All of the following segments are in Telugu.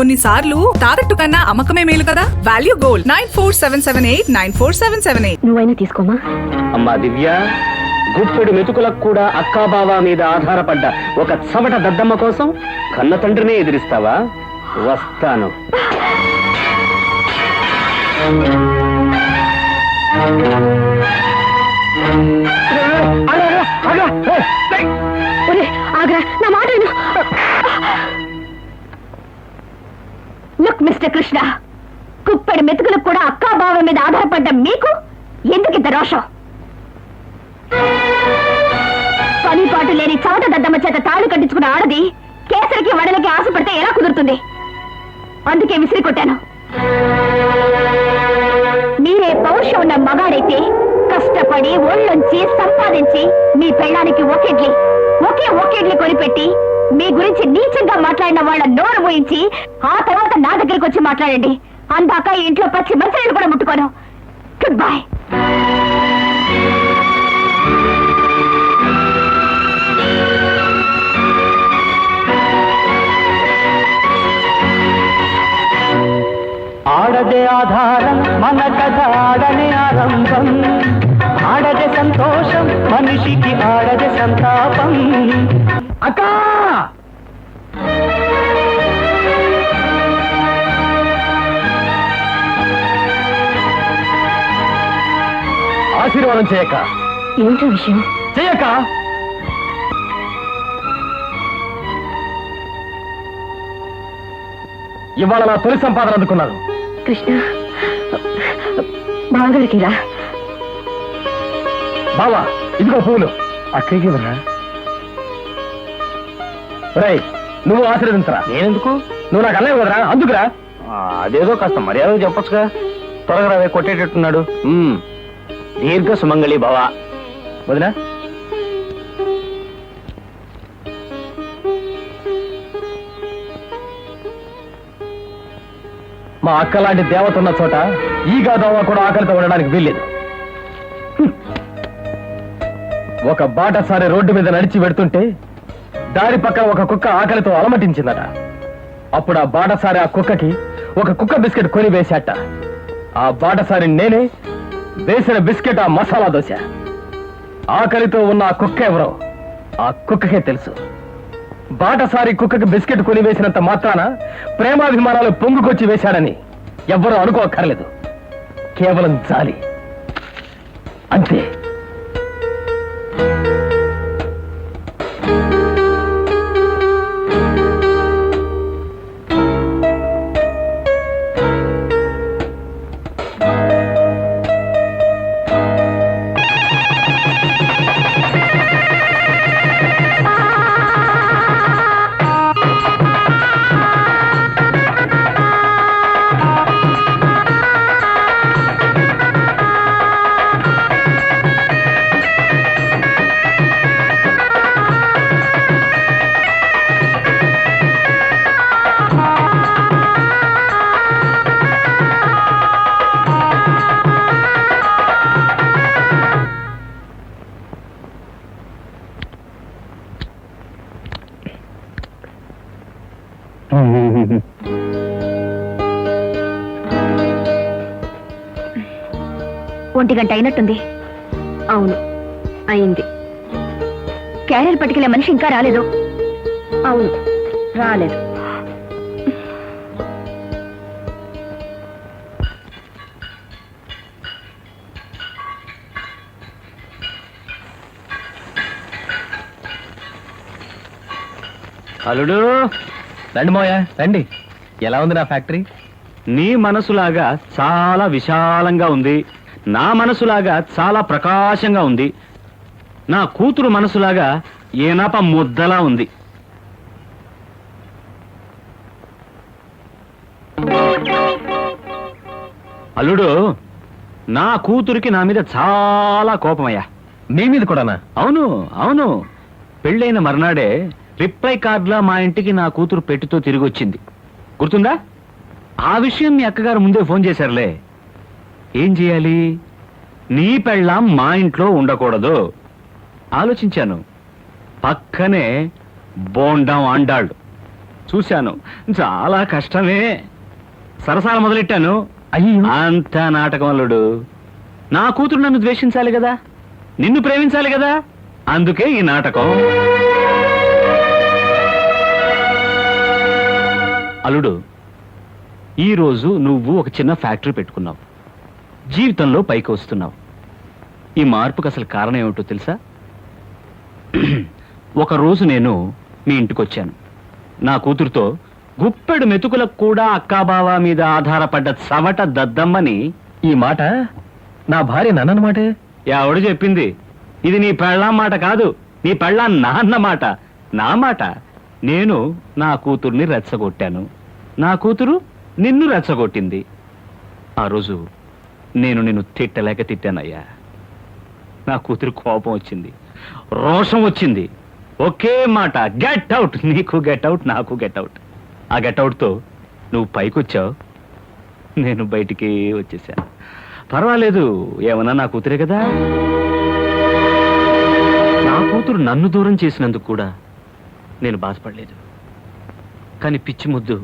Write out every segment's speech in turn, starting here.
కొన్నిసార్లు తాకట్టు కన్నా అమ్మకమే మేలు కదా. Value gold 9477894778. నువ్వైనా తీసుకోమా. అమ్మా దివ్య, గుప్పెడు మెతుకులకు కూడా అక్కాబావా మీద ఆధారపడ్డ ఒక చవట దద్దమ్మ కోసం కన్న తండ్రినే ఎదిరిస్తావా? వస్తాను. నా మాట లుక్ మిస్టర్ కృష్ణ, కుప్పెడు మెతుకులకు కూడా అక్కాబావ మీద ఆధారపడ్డ మీకు ఎందుకు ఇంత రోషం? పని పాటు లేని చవట దద్దమ్మ చేత తాళు కట్టించుకున్న ఆడది కేసరికి వడలకి ఆశపడితే ఎలా కుదురుతుంది? అందుకే విసిరి కొట్టాను. మీరే పౌరుషం ఉన్న మగాడైతే కష్టపడి ఒళ్ళొంచి సంపాదించి మీ పెళ్ళానికి ఒకే ఒకేడ్లి కొనిపెట్టి మీ గురించి నీచంగా మాట్లాడిన వాళ్ళ నోరు పోయించి ఆ తర్వాత నా దగ్గరికి వచ్చి మాట్లాడండి. అందాక ఇంట్లో పచ్చి మంచినీళ్ళు కూడా ముట్టుకోను. Good bye. ఆడదే ఆధారం, మన కథ ఆడనే ఆరంభం. ఆడదే సంతోషం, మనిషికి ఆడదే సంతాపం. అక్కా, ఆశీర్వాదం చేయక. ఏంటో విషయం? చేయక. ఇవాళ నా తొలి సంపాదన అందుకున్నాను. కృష్ణ, బావగారికి రా. బావా, ఇదిగో పూలు. అక్కడికి ఇవ్వరా? రై, నువ్వు ఆశీర్వదించరా. నేనెందుకు? నువ్వు నాకు అన్నయ్య కదరా, అందుకురా. అదేదో కాస్త మర్యాద చెప్పొచ్చుగా. త్వరగా రావే, కొట్టేటట్టున్నాడు. దీర్ఘ సుమంగళి బావా. వదినా, మా అక్క లాంటి దేవత ఉన్న చోట ఈ గాదవ్వ కూడా ఆకలితో ఉండడానికి వీల్లేదు. ఒక బాటసారి రోడ్డు మీద నడిచి పెడుతుంటే దారి పక్కన ఒక కుక్క ఆకలితో అలమటించిందట. అప్పుడు ఆ బాటసారి ఆ కుక్కకి ఒక కుక్క బిస్కెట్ కొని వేశాట. ఆ బాటసారి నేనే వేసిన బిస్కెట్ ఆ మసాలా దోశ. ఆకలితో ఉన్న ఆ కుక్క ఎవరో ఆ కుక్కకే తెలుసు. బాటసారి కుక్కకి బిస్కెట్ కొని వేసినంత మాత్రాన ప్రేమాభిమానాలు పొంగుకొచ్చి వేశాడని ఎవ్వరూ అనుకోక్కర్లేదు. కేవలం జాలి అంతే. ఒంటి గంట అయినట్టుంది. అవును, అయింది. క్యారియర్ పట్టుకెళ్ళే మనిషి ఇంకా రాలేదు. అవును, రాలేదు. అల్లుడు, రండి మోయా రండి. ఎలా ఉంది నా ఫ్యాక్టరీ? నీ మనసులాగా చాలా విశాలంగా ఉంది. నా మనసులాగా చాలా ప్రకాశంగా ఉంది. నా కూతురు మనసులాగా ఏనాప ముద్దలా ఉంది. అల్లుడు, నా కూతురికి నా మీద చాలా కోపమయ్యా. నీ మీద కూడానా? అవును అవును. పెళ్ళైన మర్నాడే రిప్లై కార్డులా మా ఇంటికి నా కూతురు పెట్టితో తిరిగి వచ్చింది. గుర్తుందా? ఆ విషయం మీ అక్కగారు ముందే ఫోన్ చేశారులే. ఏం చేయాలి? నీ పెళ్ళాం మా ఇంట్లో ఉండకూడదు. ఆలోచించాను. పక్కనే బోండం అండాళ్ళు. చూశాను, చాలా కష్టమే. సరసాల మొదలెట్టాను, అయ్యో, అంత నాటకం అల్లుడు. నా కూతురు నన్ను ద్వేషించాలి కదా, నిన్ను ప్రేమించాలి కదా, అందుకే ఈ నాటకం. అల్లుడు, ఈరోజు నువ్వు ఒక చిన్న ఫ్యాక్టరీ పెట్టుకున్నావు, జీవితంలో పైకి వస్తున్నావు. ఈ మార్పుకు అసలు కారణం ఏమిటో తెలుసా? ఒకరోజు నేను మీ ఇంటికి వచ్చాను. నా కూతురుతో గుప్పెడు మెతుకులకు కూడా అక్కాబావా మీద ఆధారపడ్డ చవట దద్దమ్మని. ఈ మాట నా భార్య నన్నమాట. ఎవడు చెప్పింది? ఇది నీ పెళ్ళాం మాట కాదు, నీ పెళ్ళాం నాన్న మాట. నా మాట. నేను నా కూతుర్ని రెచ్చగొట్టాను, నా కూతురు నిన్ను రెచ్చగొట్టింది. ఆ రోజు నేను నిన్ను తిట్టలేక తిట్టానయ్యా. నా కూతురు కోపం వచ్చింది, రోషం వచ్చింది. ఒకే మాట, గెట్ అవుట్. నీకు గెట్ అవుట్, నాకు గెట్ అవుట్. ఆ గెట్ అవుట్తో నువ్వు పైకొచ్చావు, నేను బయటికి వచ్చేసాను. పర్వాలేదు, ఏమన్నా నా కూతురే కదా. నా కూతురు నన్ను దూరం చేసినందుకు కూడా నేను బాధపడలేదు. కానీ పిచ్చి ముద్దు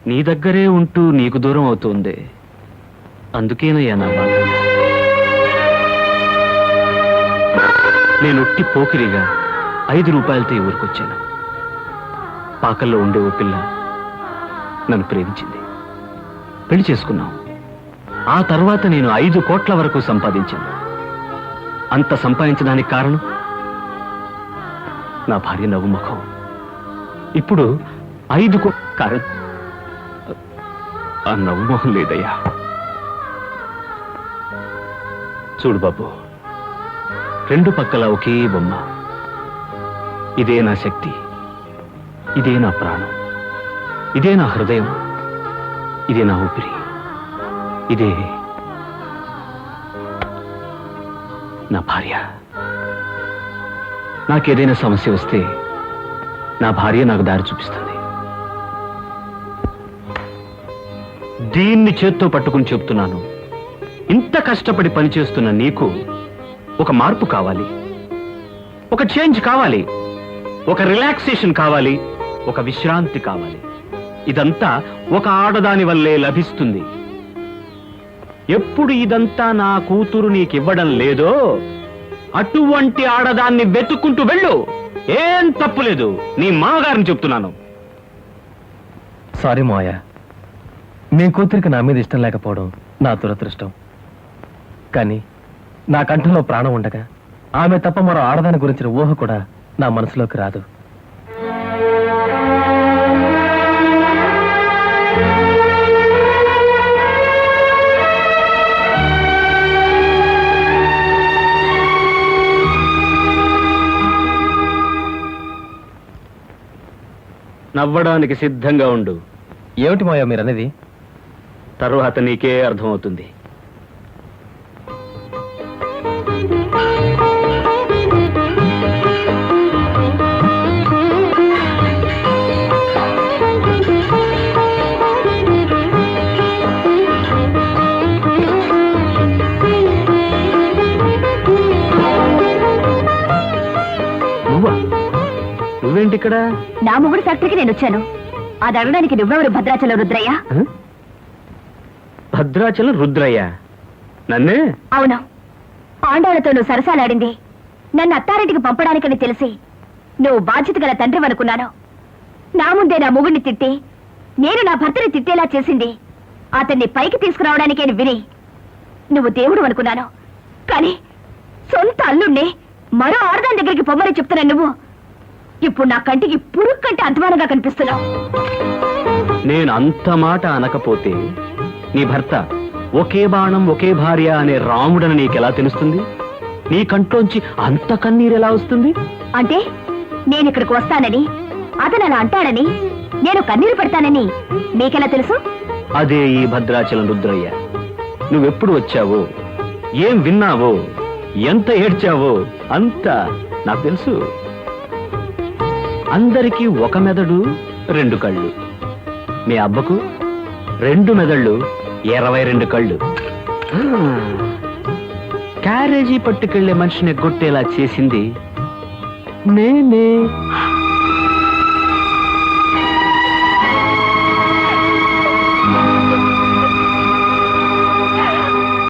నీ దగ్గరే ఉంటూ నీకు దూరం అవుతుంది, అందుకేనయ్యా నా బాధ. నేను ఒట్టి పోకిరిగా 5 రూపాయలతో ఈ ఊరికొచ్చాను. పాకల్లో ఉండే ఓ పిల్ల నన్ను ప్రేమించింది, పెళ్లి చేసుకున్నాం. ఆ తర్వాత నేను 5 కోట్ల వరకు సంపాదించాను. అంత సంపాదించడానికి కారణం నా భార్య నవ్వు ముఖం. ఇప్పుడు 5 కారణం ఆ నవ్వు మొహం లేదయ్యా. చూడు బాబు, 2 పక్కల ఒకే బొమ్మ. ఇదే నా శక్తి, ఇదే నా ప్రాణం, ఇదే నా హృదయం, ఇదే నా ఊపిరి, ఇదే నా భార్య. నాకేదైనా సమస్య వస్తే నా భార్య నాకు దారి చూపిస్తుంది. దీన్ని చేత్తో పట్టుకుని చెప్తున్నాను, ఇంత కష్టపడి పనిచేస్తున్న నీకు ఒక మార్పు కావాలి, ఒక చేంజ్ కావాలి, ఒక రిలాక్సేషన్ కావాలి, ఒక విశ్రాంతి కావాలి. ఇదంతా ఒక ఆడదాని వల్లే లభిస్తుంది. ఎప్పుడు ఇదంతా నా కూతురు నీకివ్వడం లేదో అటువంటి ఆడదాన్ని వెతుక్కుంటూ వెళ్ళు, ఏం తప్పులేదు. నీ మామగారిని చెప్తున్నాను. సారీ మాయ, నీ కూతురికి నా మీద ఇష్టం లేకపోవడం నా దురదృష్టం. కానీ నా కంఠంలో ప్రాణం ఉండగా ఆమె తప్ప మరో ఆడదాని గురించిన ఊహ కూడా నా మనసులోకి రాదు. నవ్వడానికి సిద్ధంగా ఉండు. ఏమిటి మాయ మీరనేది? తరువాత నీకే అర్థమవుతుంది. నువ్వేంటి ఇక్కడ? నా మొగుడు ఫ్యాక్టరీకి నేను వచ్చాను. అది అడగడానికి నువ్వెవరు భద్రాచలం రుద్రయ్య? భద్రాచలం రుద్రయ్య? నన్నే? అవును. ఆండాళ్లతో నువ్వు సరసాలాడింది నన్ను అత్తారింటికి పంపడానికని తెలిసి నువ్వు బాధ్యత గల తండ్రి అనుకున్నాను. నా ముందే నా మొగుడిని తిట్టి నేను నా భర్తని తిట్టేలా చేసింది అతన్ని పైకి తీసుకురావడానికే విని నువ్వు దేవుడు అనుకున్నాను. కానీ సొంత అల్లుణ్ణి మరో ఆడదాని దగ్గరికి పొమ్మని చెప్తున్నా నువ్వు ఇప్పుడు నా కంటికి పురుగు కంటే అధ్వానంగా కనిపిస్తున్నావు. నేను అంత మాట అనకపోతే నీ భర్త ఒకే బాణం ఒకే భార్య అనే రాముడని నీకెలా తెలుస్తుంది? నీ కంట్లోంచి అంత కన్నీరు ఎలా వస్తుంది? అంటే నేను ఇక్కడికి వస్తానని అతను అలా అంటాడని నేను కన్నీరు పెడతానని నీకెలా తెలుసు? అదే ఈ భద్రాచలం రుద్రయ్య. నువ్వెప్పుడు వచ్చావో, ఏం విన్నావో, ఎంత ఏడ్చావో అంతా నాకు తెలుసు. అందరికీ ఒక మెదడు 2 కళ్ళు, మీ అబ్బకు 2 మెదళ్ళు 22 కళ్ళు. క్యారేజీ పట్టుకెళ్లే మనిషిని ఎగ్గొట్టేలా చేసింది నేనే.